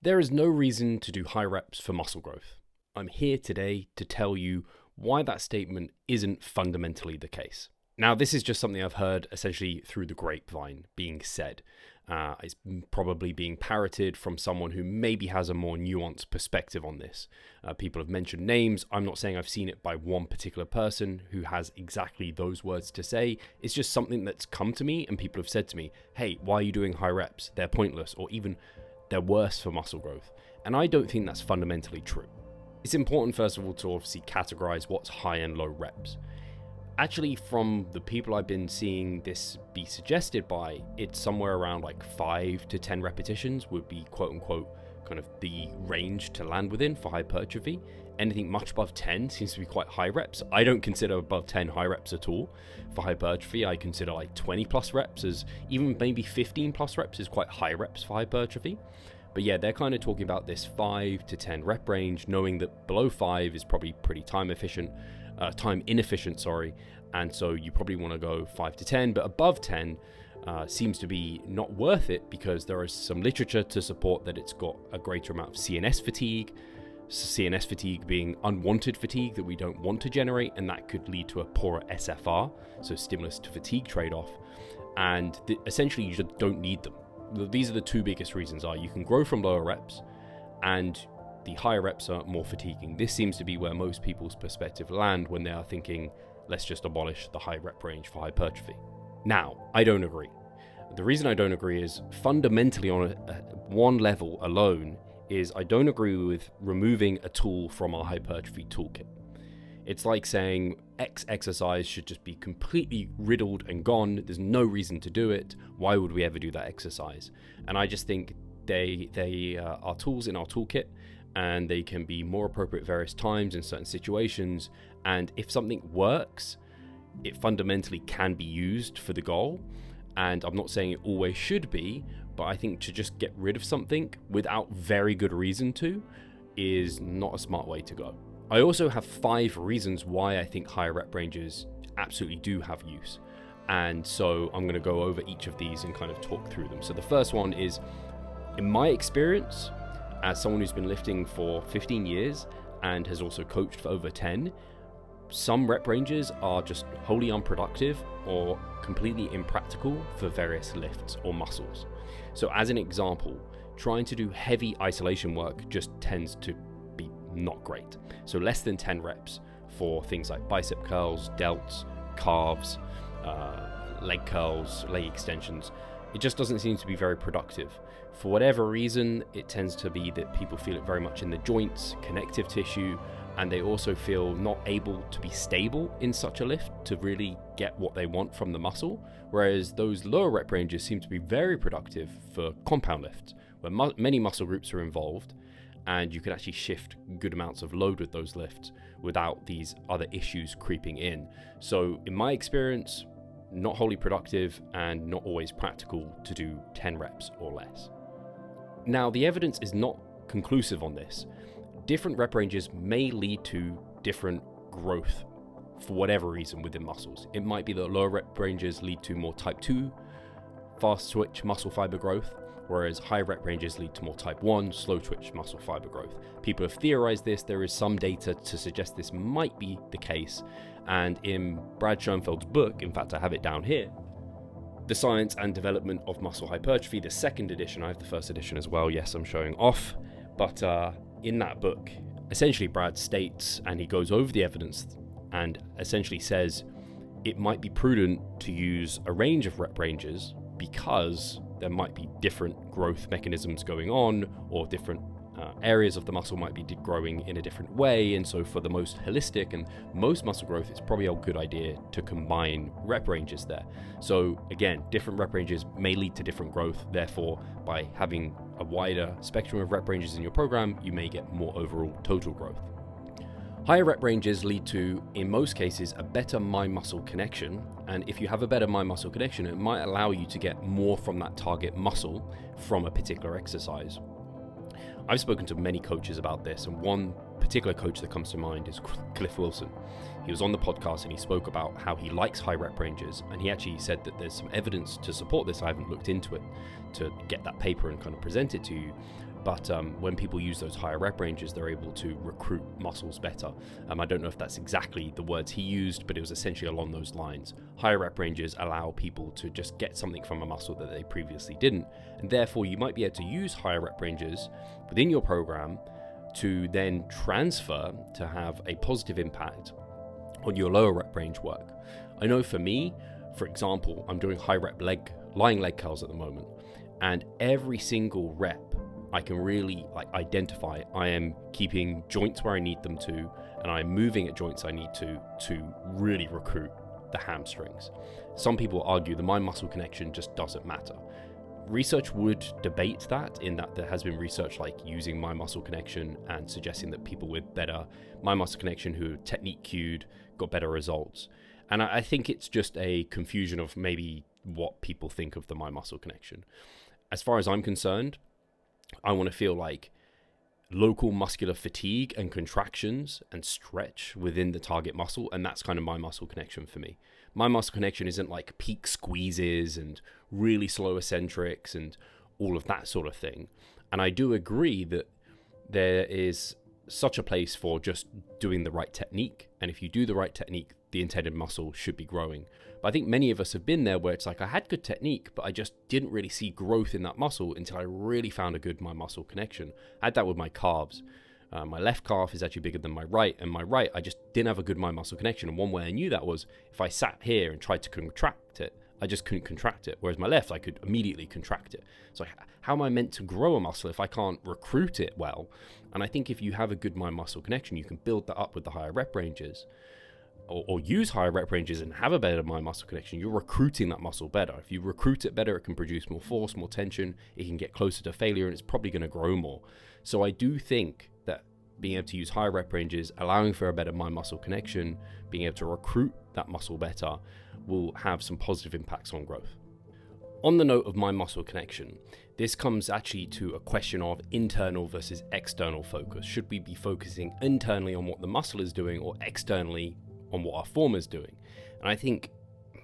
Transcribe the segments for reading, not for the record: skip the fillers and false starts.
There is no reason to do high reps for muscle growth. I'm here today to tell you why that statement isn't fundamentally the case. Now, this is just something I've heard essentially through the grapevine being said. It's probably being parroted from someone who maybe has a more nuanced perspective on this. People have mentioned names. I'm not saying I've seen it by one particular person who has exactly those words to say. It's just something that's come to me and people have said to me, hey, why are you doing high reps? They're pointless, or even they're worse for muscle growth. And I don't think that's fundamentally true. It's important, first of all, to obviously categorize what's high and low reps. Actually, from the people I've been seeing this be suggested by, it's somewhere around like 5 to 10 repetitions would be quote unquote kind of the range to land within for hypertrophy. Anything much above 10 seems to be quite high reps. I don't consider above 10 high reps at all for hypertrophy. I consider like 20 plus reps as even maybe 15 plus reps is quite high reps for hypertrophy. But yeah, they're kind of talking about this 5 to 10 rep range, knowing that below 5 is probably pretty time inefficient, and so you probably want to go 5 to 10, but above 10 seems to be not worth it because there is some literature to support that it's got a greater amount of CNS fatigue being unwanted fatigue that we don't want to generate, and that could lead to a poorer SFR, so stimulus to fatigue trade-off, and essentially you just don't need them. These are the two biggest reasons you can grow from lower reps, and the higher reps are more fatiguing. This seems to be where most people's perspective land when they are thinking, let's just abolish the high rep range for hypertrophy. Now, I don't agree. The reason I don't agree is fundamentally on one level alone is I don't agree with removing a tool from our hypertrophy toolkit. It's like saying X exercise should just be completely riddled and gone. There's no reason to do it. Why would we ever do that exercise? And I just think they are tools in our toolkit, and they can be more appropriate at various times in certain situations. And if something works, it fundamentally can be used for the goal. And I'm not saying it always should be, but I think to just get rid of something without very good reason to is not a smart way to go. I also have 5 reasons why I think higher rep ranges absolutely do have use. And so I'm going to go over each of these and kind of talk through them. So the first one is, in my experience, as someone who's been lifting for 15 years and has also coached for over 10, some rep ranges are just wholly unproductive or completely impractical for various lifts or muscles. So as an example, trying to do heavy isolation work just tends to be not great. So less than 10 reps for things like bicep curls, delts, calves, leg curls, leg extensions, it just doesn't seem to be very productive. For whatever reason, it tends to be that people feel it very much in the joints, connective tissue, and they also feel not able to be stable in such a lift to really get what they want from the muscle. Whereas those lower rep ranges seem to be very productive for compound lifts, where many muscle groups are involved, and you can actually shift good amounts of load with those lifts without these other issues creeping in. So in my experience, not wholly productive and not always practical to do 10 reps or less. Now, the evidence is not conclusive on this. Different rep ranges may lead to different growth for whatever reason within muscles. It might be that lower rep ranges lead to more type 2 fast twitch muscle fiber growth, whereas high rep ranges lead to more type 1 slow twitch muscle fiber growth. People have theorized this. There is some data to suggest this might be the case. And in Brad Schoenfeld's book, in fact, I have it down here, The Science and Development of Muscle Hypertrophy, the second edition, I have the first edition as well. Yes, I'm showing off. But in that book, essentially Brad states, and he goes over the evidence and essentially says it might be prudent to use a range of rep ranges because there might be different growth mechanisms going on, or different areas of the muscle might be growing in a different way. And so for the most holistic and most muscle growth, it's probably a good idea to combine rep ranges there. So again, different rep ranges may lead to different growth. Therefore, by having a wider spectrum of rep ranges in your program, you may get more overall total growth. Higher rep ranges lead to, in most cases, a better mind-muscle connection. And if you have a better mind-muscle connection, it might allow you to get more from that target muscle from a particular exercise. I've spoken to many coaches about this, and one particular coach that comes to mind is Cliff Wilson. He was on the podcast and he spoke about how he likes high rep ranges, and he actually said that there's some evidence to support this. I haven't looked into it to get that paper and kind of present it to you, But when people use those higher rep ranges, they're able to recruit muscles better. I don't know if that's exactly the words he used, but it was essentially along those lines. Higher rep ranges allow people to just get something from a muscle that they previously didn't, and therefore you might be able to use higher rep ranges within your program to then transfer to have a positive impact on your lower rep range work. I know for me, for example, I'm doing high rep lying leg curls at the moment, and every single rep I can really identify I am keeping joints where I need them to, and I'm moving at joints I need to really recruit the hamstrings. Some people argue the mind-muscle connection just doesn't matter. Research would debate that, in that there has been research like using mind-muscle connection and suggesting that people with better mind-muscle connection who technique cued got better results. And I think it's just a confusion of maybe what people think of the mind-muscle connection. As far as I'm concerned, I want to feel like local muscular fatigue and contractions and stretch within the target muscle, and that's kind of my muscle connection for me. My muscle connection isn't like peak squeezes and really slow eccentrics and all of that sort of thing. And I do agree that there is such a place for just doing the right technique, and if you do the right technique, the intended muscle should be growing. But I think many of us have been there where it's like, I had good technique, but I just didn't really see growth in that muscle until I really found a good mind muscle connection. I had that with my calves. My left calf is actually bigger than my right, and my right, I just didn't have a good mind muscle connection. And one way I knew that was if I sat here and tried to contract it, I just couldn't contract it. Whereas my left, I could immediately contract it. So how am I meant to grow a muscle if I can't recruit it well? And I think if you have a good mind muscle connection, you can build that up with the higher rep ranges, or use higher rep ranges and have a better mind muscle connection. You're recruiting that muscle better. If you recruit it better, it can produce more force, more tension, it can get closer to failure, and it's probably going to grow more. So I do think that being able to use higher rep ranges, allowing for a better mind muscle connection, being able to recruit that muscle better, will have some positive impacts on growth. On the note of mind muscle connection, this comes actually to a question of internal versus external focus. Should we be focusing internally on what the muscle is doing, or externally on what our form is doing? And I think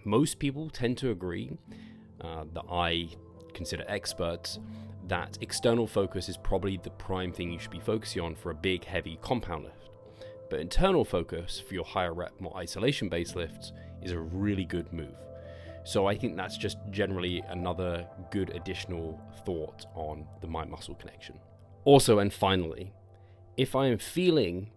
most people tend to agree, that I consider experts, that external focus is probably the prime thing you should be focusing on for a big, heavy compound lift. But internal focus for your higher rep, more isolation-based lifts is a really good move. So I think that's just generally another good additional thought on the mind-muscle connection. Also, and finally, if I am feeling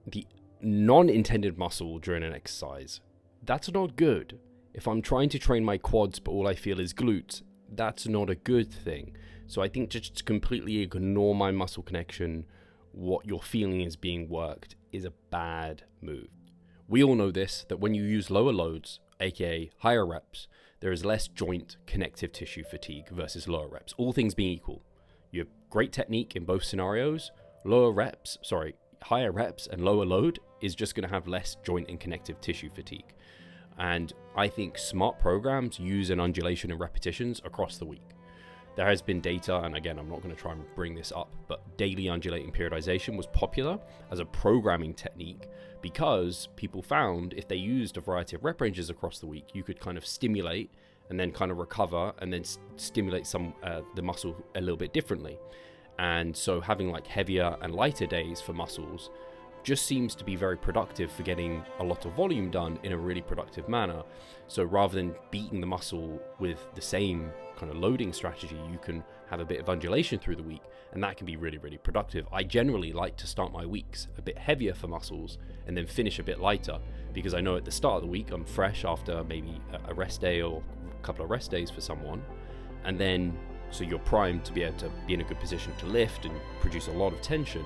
the non-intended muscle during an exercise, that's not good. If I'm trying to train my quads but all I feel is glutes, that's not a good thing. So I think just to completely ignore my muscle connection, what you're feeling is being worked, is a bad move. We all know this, that when you use lower loads, aka higher reps, there is less joint connective tissue fatigue versus lower reps. All things being equal, you have great technique in both scenarios. Higher reps and lower load is just going to have less joint and connective tissue fatigue. And I think smart programs use an undulation and repetitions across the week. There has been data, and again, I'm not going to try and bring this up, but daily undulating periodization was popular as a programming technique because people found if they used a variety of rep ranges across the week, you could kind of stimulate and then kind of recover and then stimulate the muscle a little bit differently. And so having like heavier and lighter days for muscles just seems to be very productive for getting a lot of volume done in a really productive manner. So rather than beating the muscle with the same kind of loading strategy, you can have a bit of undulation through the week, and that can be really, really productive. I generally like to start my weeks a bit heavier for muscles and then finish a bit lighter, because I know at the start of the week I'm fresh after maybe a rest day or a couple of rest days for someone, and then so you're primed to be able to be in a good position to lift and produce a lot of tension.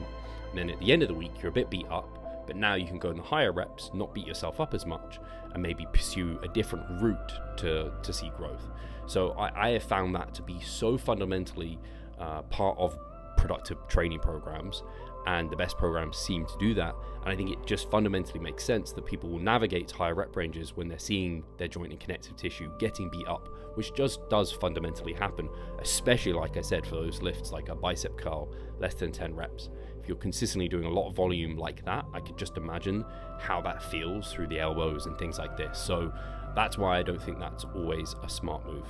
And then at the end of the week, you're a bit beat up, but now you can go in the higher reps, not beat yourself up as much, and maybe pursue a different route to see growth. So I have found that to be so fundamentally part of productive training programs, and the best programs seem to do that. And I think it just fundamentally makes sense that people will navigate to higher rep ranges when they're seeing their joint and connective tissue getting beat up, which just does fundamentally happen, especially like I said, for those lifts like a bicep curl, less than 10 reps. If you're consistently doing a lot of volume like that, I could just imagine how that feels through the elbows and things like this. So that's why I don't think that's always a smart move.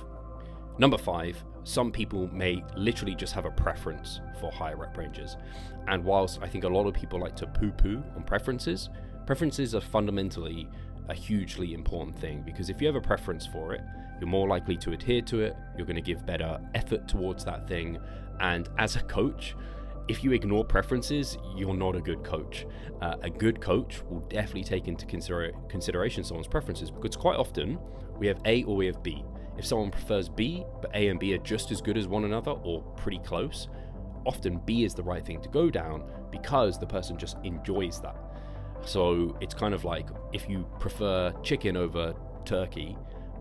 Number 5, some people may literally just have a preference for higher rep ranges. And whilst I think a lot of people like to poo-poo on preferences are fundamentally a hugely important thing, because if you have a preference for it, you're more likely to adhere to it, you're going to give better effort towards that thing. And as a coach, if you ignore preferences, you're not a good coach. A good coach will definitely take into consideration someone's preferences, because quite often we have A or we have B. If someone prefers B, but A and B are just as good as one another or pretty close, often B is the right thing to go down because the person just enjoys that. So it's kind of like if you prefer chicken over turkey,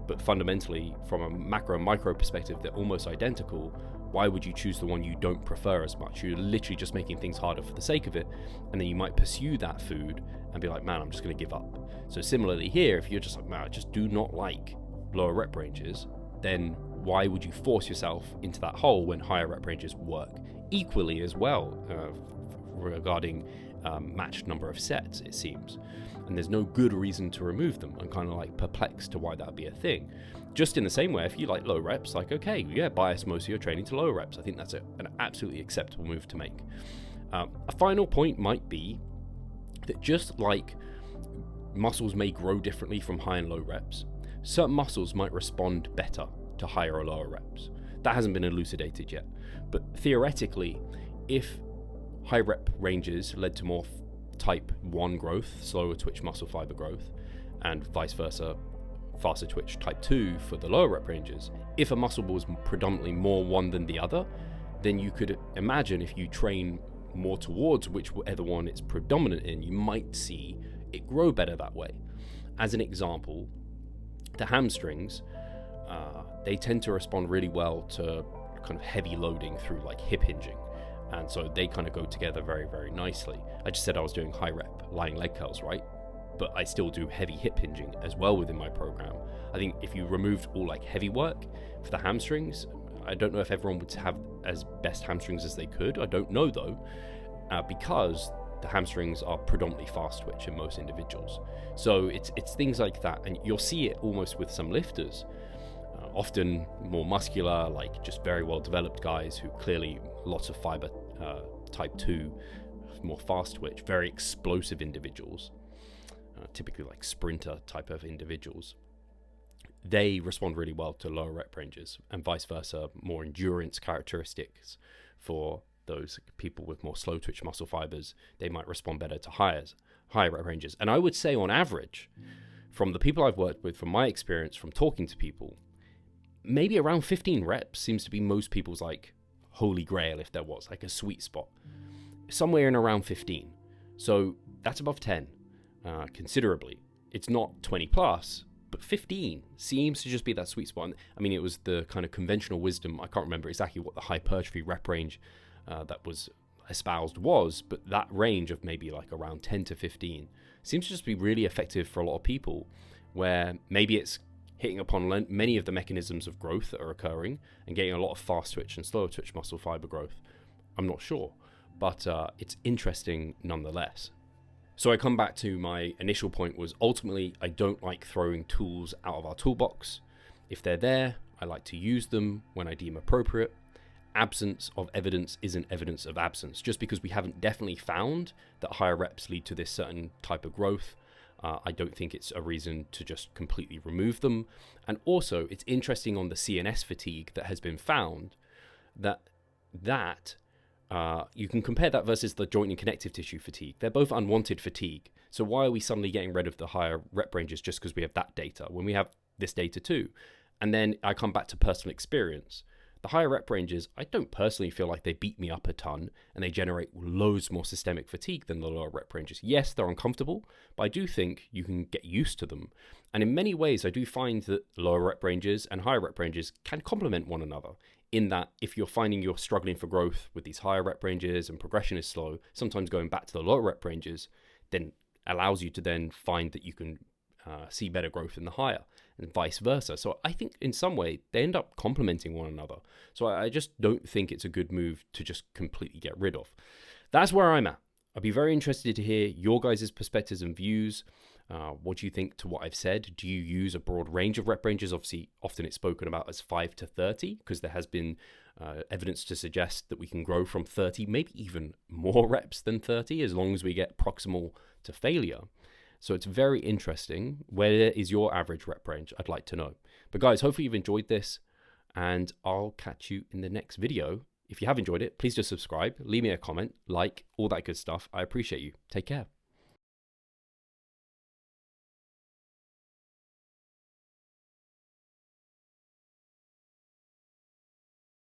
but fundamentally from a macro and micro perspective, they're almost identical, why would you choose the one you don't prefer as much? You're literally just making things harder for the sake of it, and then you might pursue that food and be like, man, I'm just going to give up. So similarly here, if you're just like, man, I just do not like lower rep ranges, then why would you force yourself into that hole when higher rep ranges work equally as well regarding matched number of sets, it seems. And there's no good reason to remove them. I'm kind of like perplexed to why that would be a thing. Just in the same way, if you like low reps, like, okay, yeah, bias most of your training to low reps. I think that's an absolutely acceptable move to make. A final point might be that just like muscles may grow differently from high and low reps, certain muscles might respond better to higher or lower reps. That hasn't been elucidated yet. But theoretically, if high rep ranges led to more type 1 growth, slower twitch muscle fiber growth, and vice versa, faster twitch type 2 for the lower rep ranges, if a muscle was predominantly more one than the other, then you could imagine if you train more towards whichever one it's predominant in, you might see it grow better that way. As an example, the hamstrings, they tend to respond really well to kind of heavy loading through like hip hinging. And so they kind of go together very, very nicely. I just said I was doing high rep lying leg curls, right? But I still do heavy hip hinging as well within my program. I think if you removed all like heavy work for the hamstrings, I don't know if everyone would have as best hamstrings as they could. I don't know though, because the hamstrings are predominantly fast twitch in most individuals. So it's things like that. And you'll see it almost with some lifters, often more muscular, like just very well developed guys who clearly lots of fiber type 2, more fast twitch, very explosive individuals, typically like sprinter type of individuals. They respond really well to lower rep ranges, and vice versa, more endurance characteristics for those people with more slow twitch muscle fibers, they might respond better to higher rep ranges. And I would say on average, from the people I've worked with, from my experience, from talking to people, maybe around 15 reps seems to be most people's like holy grail, if there was like a sweet spot, somewhere in around 15. So that's above 10 considerably. It's not 20 plus, but 15 seems to just be that sweet spot. And, I mean, it was the kind of conventional wisdom. I can't remember exactly what the hypertrophy rep range that was espoused was, but that range of maybe like around 10 to 15 seems to just be really effective for a lot of people, where maybe it's hitting upon many of the mechanisms of growth that are occurring and getting a lot of fast twitch and slower twitch muscle fiber growth. I'm not sure, but it's interesting nonetheless. So I come back to my initial point was ultimately I don't like throwing tools out of our toolbox. If they're there, I like to use them when I deem appropriate. Absence of evidence isn't evidence of absence. Just because we haven't definitely found that higher reps lead to this certain type of growth, I don't think it's a reason to just completely remove them. And also, it's interesting on the CNS fatigue that has been found that you can compare that versus the joint and connective tissue fatigue. They're both unwanted fatigue. So why are we suddenly getting rid of the higher rep ranges just because we have that data when we have this data too? And then I come back to personal experience. The higher rep ranges, I don't personally feel like they beat me up a ton and they generate loads more systemic fatigue than the lower rep ranges. Yes, they're uncomfortable, but I do think you can get used to them. And in many ways, I do find that lower rep ranges and higher rep ranges can complement one another, in that if you're finding you're struggling for growth with these higher rep ranges and progression is slow, sometimes going back to the lower rep ranges then allows you to then find that you can see better growth in the higher, and vice versa. So I think in some way they end up complementing one another. So I just don't think it's a good move to just completely get rid of. That's where I'm at. I'd be very interested to hear your guys' perspectives and views. What do you think to what I've said? Do you use a broad range of rep ranges? Obviously, often it's spoken about as 5 to 30 because there has been evidence to suggest that we can grow from 30, maybe even more reps than 30, as long as we get proximal to failure. So it's very interesting. Where is your average rep range? I'd like to know. But guys, hopefully you've enjoyed this, and I'll catch you in the next video. If you have enjoyed it, please just subscribe, leave me a comment, like, all that good stuff. I appreciate you. Take care.